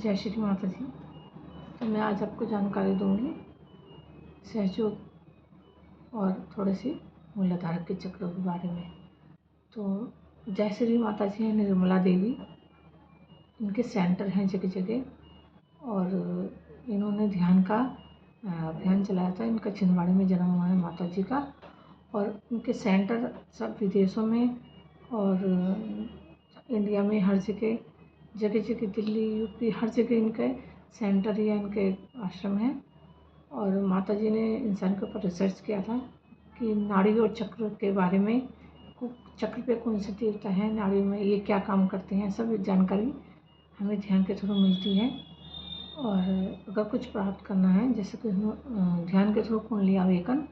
जय श्री माता जी। तो मैं आज आपको जानकारी दूंगी सहयोग और थोड़ी सी मूलाधार के चक्रों के बारे में। तो जय श्री माता जी हैं निर्मला देवी, इनके सेंटर हैं जगह जगह और इन्होंने ध्यान का अभियान चलाया था। इनका छिंदवाड़े में जन्म हुआ है माता जी का, और इनके सेंटर सब विदेशों में और इंडिया में हर जगह जगह दिल्ली, यूपी, हर जगह इनके सेंटर या इनके आश्रम हैं। और माता जी ने इंसान के ऊपर रिसर्च किया था कि नाड़ी और चक्र के बारे में, चक्र पे कौन से देवता हैं, नाड़ी में ये क्या काम करते हैं, सब जानकारी हमें ध्यान के थ्रू मिलती है। और अगर कुछ प्राप्त करना है, जैसे कि हम ध्यान के थ्रू कुंडली आवेदन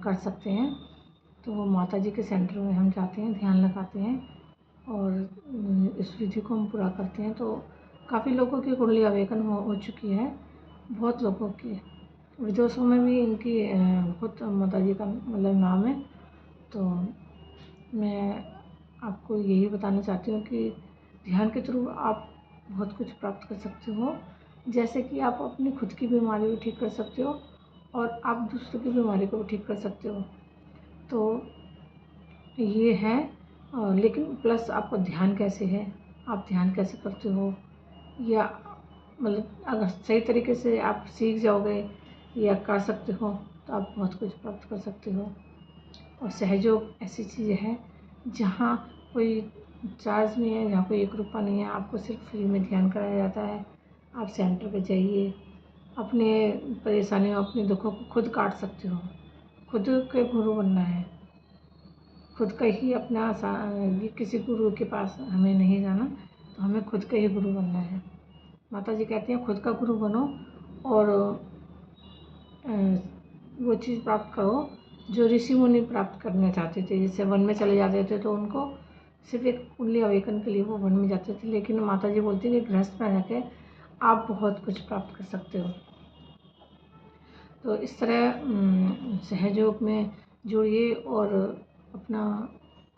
कर सकते हैं, तो वो माता जी के सेंटर में हम जाते हैं, ध्यान लगाते हैं और इस विधि को हम पूरा करते हैं। तो काफ़ी लोगों की कुंडली आवेदन हो चुकी है, बहुत लोगों की। विदेशों में भी इनकी बहुत माता जी का मतलब नाम है। तो मैं आपको यही बताना चाहती हूँ कि ध्यान के थ्रू आप बहुत कुछ प्राप्त कर सकते हो। जैसे कि आप अपनी खुद की बीमारी भी ठीक कर सकते हो और आप दूसरों की बीमारी को भी ठीक कर सकते हो। तो ये है। लेकिन प्लस आपको ध्यान कैसे है, आप ध्यान कैसे करते हो, या मतलब अगर सही तरीके से आप सीख जाओगे या कर सकते हो तो आप बहुत कुछ प्राप्त कर सकते हो। और सहयोग ऐसी चीज़ है जहाँ कोई चार्ज नहीं है, जहाँ कोई 1 रुपया नहीं है, आपको सिर्फ फ्री में ध्यान कराया जाता है। आप सेंटर पे जाइए, अपने परेशानियों, अपने दुखों को खुद काट सकते हो। खुद के गुरु बनना है, खुद का ही अपना किसी गुरु के पास हमें नहीं जाना, तो हमें खुद का ही गुरु बनना है। माता जी कहती हैं खुद का गुरु बनो और वो चीज़ प्राप्त करो जो ऋषि मुनि प्राप्त करना चाहते थे। जैसे वन में चले जाते थे तो उनको सिर्फ एक कुंडली आवेदन के लिए वो वन में जाते थे, लेकिन माता जी बोलती है कि गृहस्थ में रह के आप बहुत कुछ प्राप्त कर सकते हो। तो इस तरह सहयोग में जुड़िए और अपना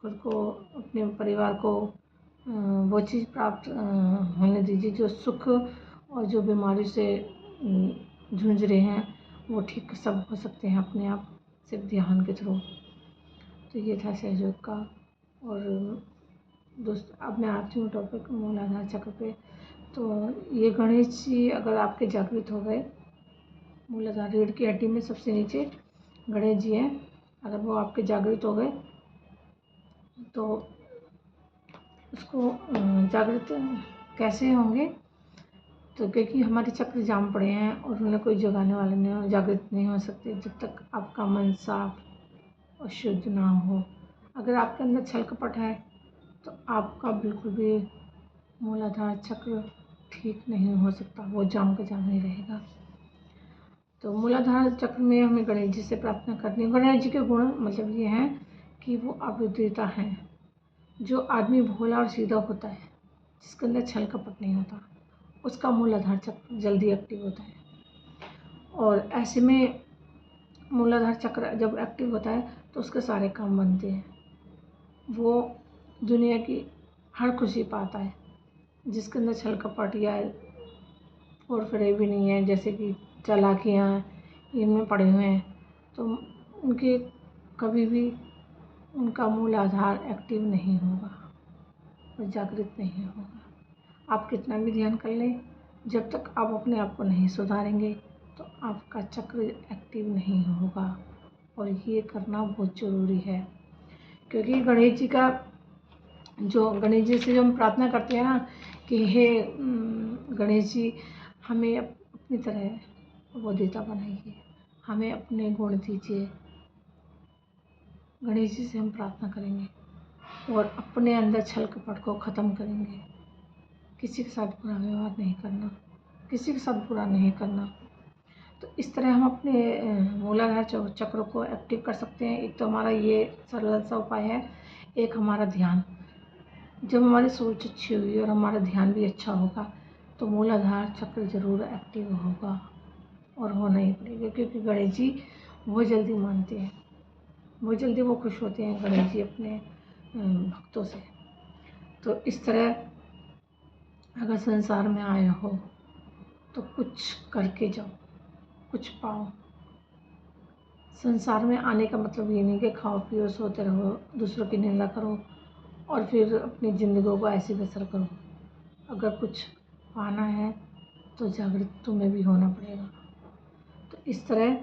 खुद को, अपने परिवार को वो चीज़ प्राप्त होने दीजिए जो सुख और जो बीमारी से जूझ रहे हैं वो ठीक सब हो सकते हैं अपने आप, सिर्फ ध्यान के थ्रू। तो ये था सहयोग का। और दोस्त अब मैं आती हूँ टॉपिक मूलाधार चक्र पे। तो ये गणेश जी अगर आपके जागृत हो गए, मूलाधार रीढ़ की हड्डी में सबसे नीचे गणेश जी हैं, अगर वो आपके जागृत हो गए तो उसको जागृत कैसे होंगे, तो क्योंकि हमारे चक्र जाम पड़े हैं और उन्हें कोई जगाने वाले नहीं हो, जागृत नहीं हो सकते जब तक आपका मन साफ और शुद्ध ना हो। अगर आपके अंदर छल कपट है तो आपका बिल्कुल भी मूलाधार चक्र ठीक नहीं हो सकता, वो जाम का जाम ही रहेगा। तो मूलाधार चक्र में हमें गणेश जी से प्रार्थना करनी है। गणेश जी के गुण मतलब ये हैं कि वो अविद्यता हैं, जो आदमी भोला और सीधा होता है, जिसके अंदर छल कपट नहीं होता, उसका मूलाधार चक्र जल्दी एक्टिव होता है। और ऐसे में मूलाधार चक्र जब एक्टिव होता है तो उसके सारे काम बनते हैं, वो दुनिया की हर खुशी पाता है। जिसके अंदर छल कपट या और फिर भी नहीं है, जैसे कि चालाकियाँ इनमें पड़े हुए हैं, तो उनके कभी भी उनका मूलाधार एक्टिव नहीं होगा और जागृत नहीं होगा। आप कितना भी ध्यान कर लें, जब तक आप अपने आप को नहीं सुधारेंगे तो आपका चक्र एक्टिव नहीं होगा। और ये करना बहुत ज़रूरी है, क्योंकि गणेश जी का गणेश जी से जो हम प्रार्थना करते हैं ना कि हे गणेश जी हमें अपनी तरह वो देवता बनाइए, हमें अपने गुण दीजिए। गणेश जी से हम प्रार्थना करेंगे और अपने अंदर छल कपट को ख़त्म करेंगे। किसी के साथ बुरा व्यवहार नहीं करना, किसी के साथ बुरा नहीं करना। तो इस तरह हम अपने मूलाधार चक्र को एक्टिव कर सकते हैं। एक तो हमारा ये सरल सा उपाय है, एक हमारा ध्यान। जब हमारी सोच अच्छी हुई और हमारा ध्यान भी अच्छा होगा तो मूलाधार चक्र ज़रूर एक्टिव होगा और होना ही पड़ेगा, क्योंकि गणेश जी बहुत जल्दी मानते हैं, बहुत जल्दी वो खुश होते हैं गणेश जी अपने भक्तों से। तो इस तरह अगर संसार में आए हो तो कुछ करके जाओ, कुछ पाओ। संसार में आने का मतलब ये नहीं कि खाओ पियो सोते रहो, दूसरों की निंदा करो और फिर अपनी ज़िंदगी को ऐसे बसर करो। अगर कुछ पाना है तो जागृत तुम्हें भी होना पड़ेगा। तो इस तरह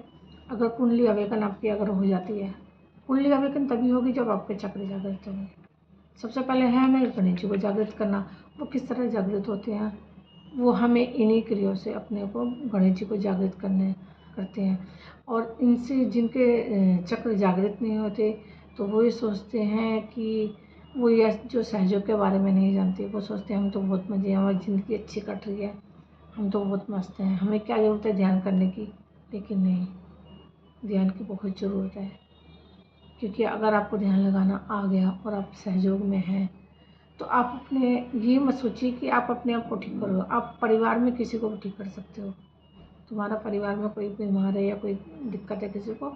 अगर कुंडली अवेकन आपकी अगर हो जाती है, कुंडली अवेकन तभी होगी जब आपके चक्र जागृत होंगे। सबसे पहले है हमें गणेश जी को जागृत करना। वो किस तरह जागृत होते हैं, वो हमें इन्हीं क्रियाओं से अपने को गणेश जी को जागृत करते हैं। और इनसे जिनके चक्र जागृत नहीं होते तो वो ये सोचते हैं कि वो ये जो सहयोग के बारे में नहीं जानते, वो सोचते हैं हम तो बहुत मज़े हैं, हमारी ज़िंदगी अच्छी कट रही है, हम तो बहुत मस्त हैं, हमें क्या ज़रूरत है ध्यान करने की। लेकिन नहीं, ध्यान की बहुत ज़रूरत है। क्योंकि अगर आपको ध्यान लगाना आ गया और आप सहयोग में हैं तो आप अपने ये मत सोचिए कि आप अपने आप को ठीक करो। आप परिवार में किसी को भी ठीक कर सकते हो। तुम्हारा परिवार में कोई बीमार है या कोई दिक्कत है किसी को,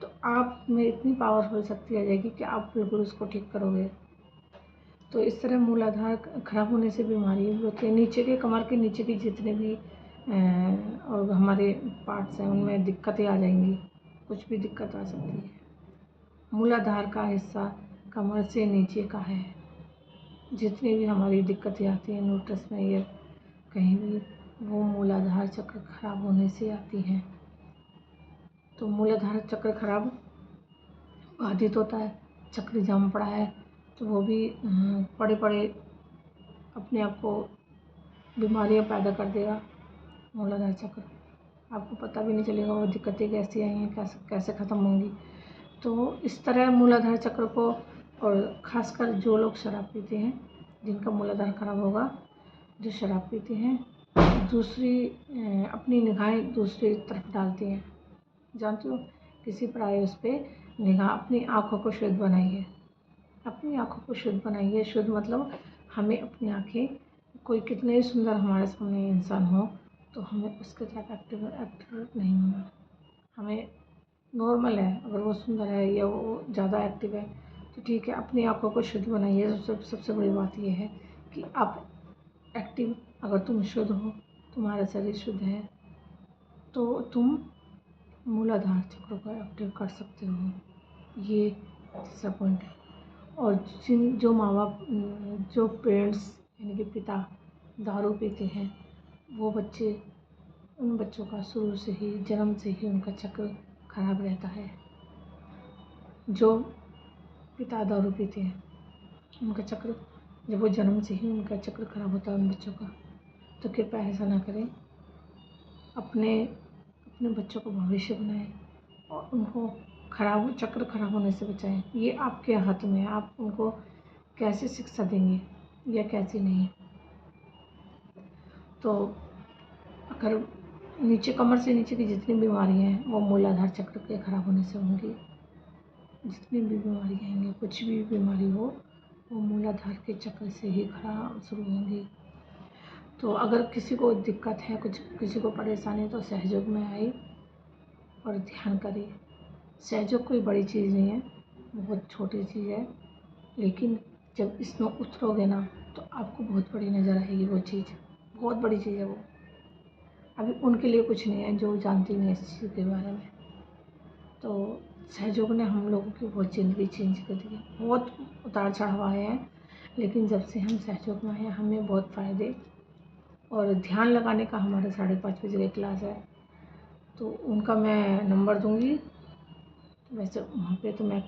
तो आप में इतनी पावरफुल शक्ति आ जाएगी कि आप बिल्कुल उसको ठीक करोगे। तो इस तरह मूलाधार खराब होने से बीमारी भी होती है। नीचे के कमर के नीचे की जितने भी और हमारे पार्ट्स हैं उनमें दिक्कतें आ जाएंगी, कुछ भी दिक्कत आ सकती है। मूलाधार का हिस्सा कमर से नीचे का है। जितनी भी हमारी दिक्कतें आती हैं न्यूट्रस में या कहीं भी, वो मूलाधार चक्र खराब होने से आती हैं। तो मूलाधार चक्र खराब बाधित होता है, चक्र जम पड़ा है तो वो भी पड़े पड़े अपने आप को बीमारियां पैदा कर देगा। मूलाधार चक्र आपको पता भी नहीं चलेगा वो दिक्कतें कैसी आई हैं, कैसे ख़त्म होंगी। तो इस तरह मूलाधार चक्र को, और ख़ासकर जो लोग शराब पीते हैं जिनका मूलाधार खराब होगा, जो शराब पीते हैं, दूसरी अपनी निगाहें दूसरी तरफ डालती हैं। जानते हो, किसी पराये उस पर निगाह, अपनी आँखों को शुद्ध बनाइए, अपनी आँखों को शुद्ध बनाइए। शुद्ध मतलब हमें अपनी आँखें, कोई कितने ही सुंदर हमारे सामने इंसान हो तो हमें उसके साथ एक्टिव नहीं होना। हमें नॉर्मल है, अगर वो सुंदर है या वो ज़्यादा एक्टिव है तो ठीक है, अपनी आँखों को शुद्ध बनाइए। सबसे बड़ी बात ये है कि आप एक्टिव, अगर तुम शुद्ध हो, तुम्हारा शरीर शुद्ध है, तो तुम मूलाधार चक्र को एक्टिव कर सकते हो। ये तीसरा पॉइंट है। और जो माँ बाप, जो पेरेंट्स यानी कि पिता दारू पीते हैं, वो बच्चे, उन बच्चों का शुरू से ही, जन्म से ही उनका चक्र खराब रहता है। जो पिता दारू पीते हैं उनका चक्र, जब वो जन्म से ही उनका चक्र खराब होता है उन बच्चों का। तो कृपया ऐसा ना करें, अपने बच्चों को भविष्य बनाएं और उनको चक्र खराब होने से बचाएं। ये आपके हाथ में है, आप उनको कैसे शिक्षा देंगे या कैसे नहीं। तो अगर नीचे, कमर से नीचे की जितनी बीमारियां हैं वो मूलाधार चक्र के खराब होने से होंगी। जितनी भी बीमारी आएंगी, कुछ भी बीमारी हो, वो मूलाधार के चक्र से ही खराब शुरू होंगी। तो अगर किसी को दिक्कत है, कुछ किसी को परेशानी है, तो सहयोग में आए और ध्यान करिए। सहयोग कोई बड़ी चीज़ नहीं है, बहुत छोटी चीज़ है, लेकिन जब इसमें उतरोगे ना तो आपको बहुत बड़ी नज़र आएगी वो चीज़, बहुत बड़ी चीज़ है वो। अभी उनके लिए कुछ नहीं है जो जानती नहीं इस चीज़ के बारे में। तो सहयोग ने हम लोगों की बहुत ज़िंदगी चेंज कर दी है। बहुत उतार चढ़ाव आए हैं, लेकिन जब से हम सहयोग में आए हैं हमें बहुत फ़ायदे। और ध्यान लगाने का हमारा 5:30 बजे की क्लास है, तो उनका मैं नंबर दूँगी। वैसे वहाँ पे तो मैं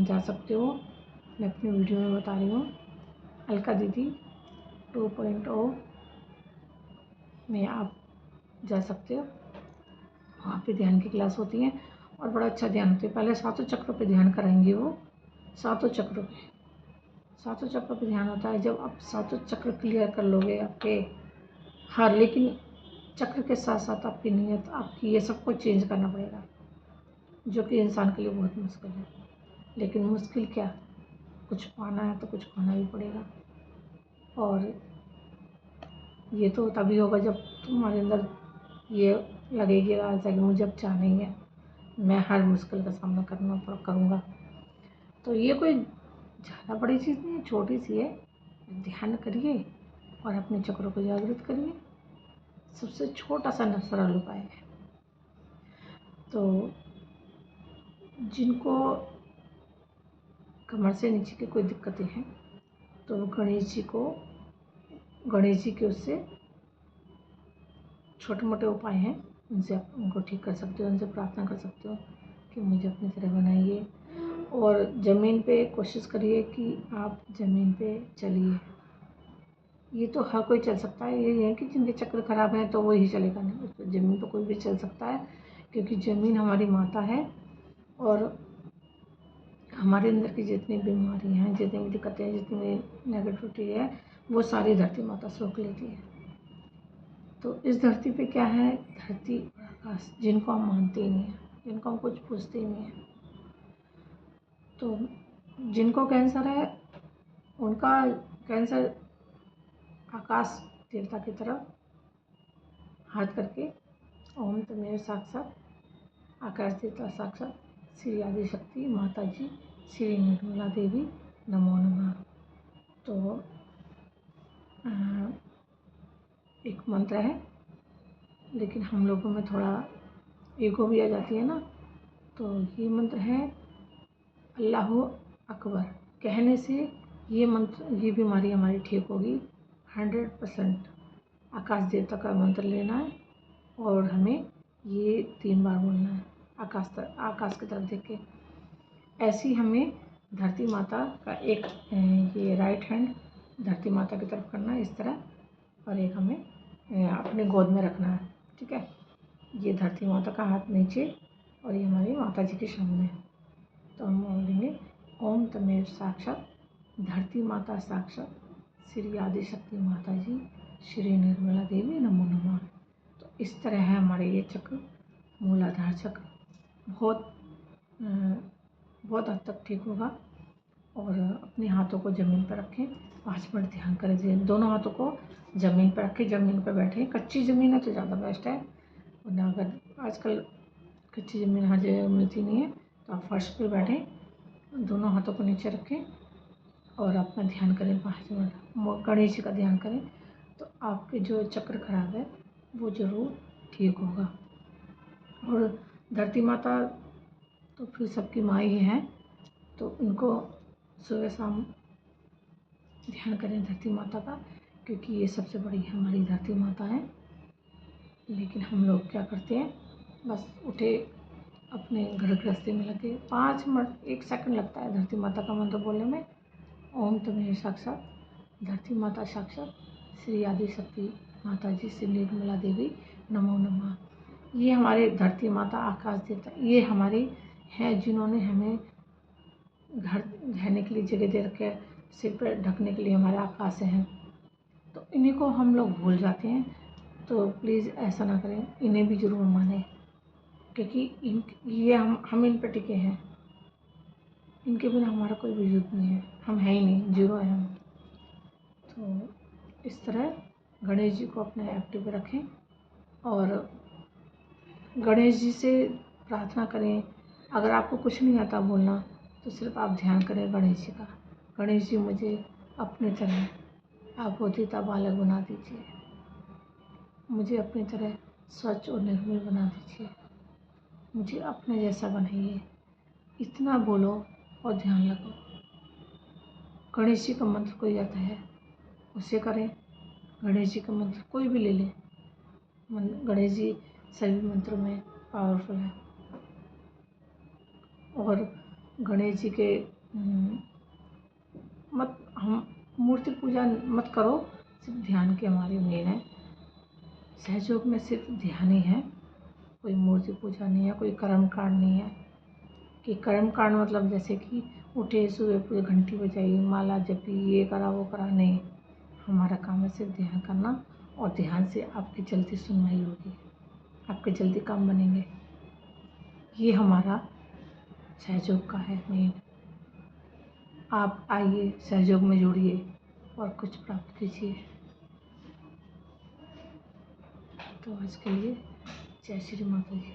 जा सकते हो, मैं अपनी वीडियो में बता रही हूँ। अलका दीदी 2.0 में आप जा सकते हो, वहाँ पे ध्यान की क्लास होती है और बड़ा अच्छा ध्यान होता है। पहले 7 चक्रों पे ध्यान कराएंगे वो, 7 चक्रों पे ध्यान होता है। जब आप 7 चक्र क्लियर कर लोगे आपके हर, लेकिन चक्र के साथ साथ आपकी नीयत, आपकी, ये सबको चेंज करना पड़ेगा, जो कि इंसान के लिए बहुत मुश्किल है। लेकिन मुश्किल क्या, कुछ पाना है तो कुछ पाना भी पड़ेगा। और ये तो तभी होगा जब तुम्हारे अंदर ये लगेगा कि मुझे अब चाह नहीं है, मैं हर मुश्किल का सामना करूँगा। तो ये कोई ज़्यादा बड़ी चीज़ नहीं है, छोटी सी है। ध्यान करिए और अपने चक्रों को जागृत करिए। सबसे छोटा सा सरल उपाय है। तो जिनको कमर से नीचे की कोई दिक्कतें हैं तो वो गणेश जी के उससे छोटे मोटे उपाय हैं, उनसे आप उनको ठीक कर सकते हो, उनसे प्रार्थना कर सकते हो कि मुझे अपनी तरह बनाइए। और ज़मीन पे कोशिश करिए कि आप ज़मीन पे चलिए। ये तो हर कोई चल सकता है, ये है कि जिनके चक्र खराब हैं तो वो ही चलेगा नहीं, उस पर ज़मीन पर कोई भी चल सकता है, क्योंकि ज़मीन हमारी माता है और हमारे अंदर की जितनी बीमारी हैं, जितनी भी दिक्कतें हैं, जितनी नेगेटिविटी है, वो सारी धरती माता सोख लेती है। तो इस धरती पे क्या है, धरती और आकाश, जिनको हम मानते ही नहीं हैं, जिनको हम कुछ पूछते ही नहीं हैं। तो जिनको कैंसर है उनका कैंसर आकाश देवता की तरफ हाथ करके ओम तमेव साक्षात आकाश देवता साक्षात श्री आदि शक्ति माता जी श्री निर्मला देवी नमो नमः। तो एक मंत्र है, लेकिन हम लोगों में थोड़ा ईगो भी आ जाती है ना, तो ये मंत्र है अल्लाहु अकबर। कहने से ये मंत्र, ये बीमारी हमारी ठीक होगी 100%। आकाश देवता का मंत्र लेना है और हमें ये 3 बार बोलना है आकाश की तरफ देख के। ऐसी हमें धरती माता का एक ये राइट हैंड धरती माता की तरफ करना है इस तरह, और एक हमें अपने गोद में रखना है, ठीक है। ये धरती माता का हाथ नीचे और ये हमारी माता जी के सामने है। तो हम बोलेंगे ओम तमेव साक्षात धरती माता साक्षात श्री आदि शक्ति माता जी श्री निर्मला देवी नमो नमः। तो इस तरह है हमारे ये चक्र, मूलाधार चक्र बहुत हद तक ठीक होगा। और अपने हाथों को ज़मीन पर रखें, 5 मिनट ध्यान करें। दोनों हाथों को ज़मीन पर रखें, ज़मीन पर बैठें। कच्ची ज़मीन है तो ज़्यादा बेस्ट है, वरना अगर आजकल कच्ची ज़मीन हर जगह मिलती नहीं है तो आप फर्श पर बैठें, दोनों हाथों को नीचे रखें और अपना ध्यान करें 5 मिनट। गणेश जी का ध्यान करें तो आपके जो चक्र खराब है वो ज़रूर ठीक होगा। और धरती माता तो फिर सबकी माँ ही है, तो उनको सुबह शाम ध्यान करें धरती माता का, क्योंकि ये सबसे बड़ी हमारी धरती माता है। लेकिन हम लोग क्या करते हैं, बस उठे अपने घर गृहस्थी में लगे, 5 मिनट 1 सेकंड लगता है धरती माता का मंत्र बोलने में। ओम तमेव साक्षात धरती माता साक्षात श्री आदि शक्ति माता जी श्री निर्मला देवी नमो नमः। ये हमारे धरती माता आकाश देवता, ये हमारी हैं जिन्होंने हमें घर रहने के लिए जगह दे रखे है, सिर पर ढकने के लिए हमारे आकाश हैं। तो इन्हीं को हम लोग भूल जाते हैं, तो प्लीज़ ऐसा ना करें, इन्हें भी ज़रूर मानें, क्योंकि ये हम इन पर टिके हैं। इनके बिना हमारा कोई वजूद नहीं है, हम हैं ही नहीं, जीरो है हम। तो इस तरह गणेश जी को अपने एक्टिव रखें और गणेश जी से प्रार्थना करें। अगर आपको कुछ नहीं आता बोलना तो सिर्फ आप ध्यान करें गणेश जी का। गणेश जी मुझे अपनी तरह अबोधिता बालक बना दीजिए, मुझे अपनी तरह स्वच्छ और निर्मल बना दीजिए, मुझे अपने जैसा बनाइए। इतना बोलो और ध्यान लगाओ। गणेश जी का मंत्र कोई आता है उसे करें, गणेश जी का मंत्र कोई भी ले लें, गणेश जी सभी मंत्रों में पावरफुल है। और गणेश जी के हम मूर्ति पूजा मत करो, सिर्फ ध्यान की हमारी मेन है। सहयोग में सिर्फ ध्यान ही है, कोई मूर्ति पूजा नहीं है, कोई कर्म कांड नहीं है। कि कर्म कांड मतलब जैसे कि उठे सुबह पूरी घंटी बजाई, माला जपी, ये करा वो करा, नहीं। हमारा काम है सिर्फ ध्यान करना, और ध्यान से आपकी जल्दी सुनवाई होगी, आपके जल्दी काम बनेंगे। ये हमारा सहयोग का है मेन। आप आइए, सहयोग में जुड़िए और कुछ प्राप्त कीजिए। तो आज के लिए जय श्री माता जी।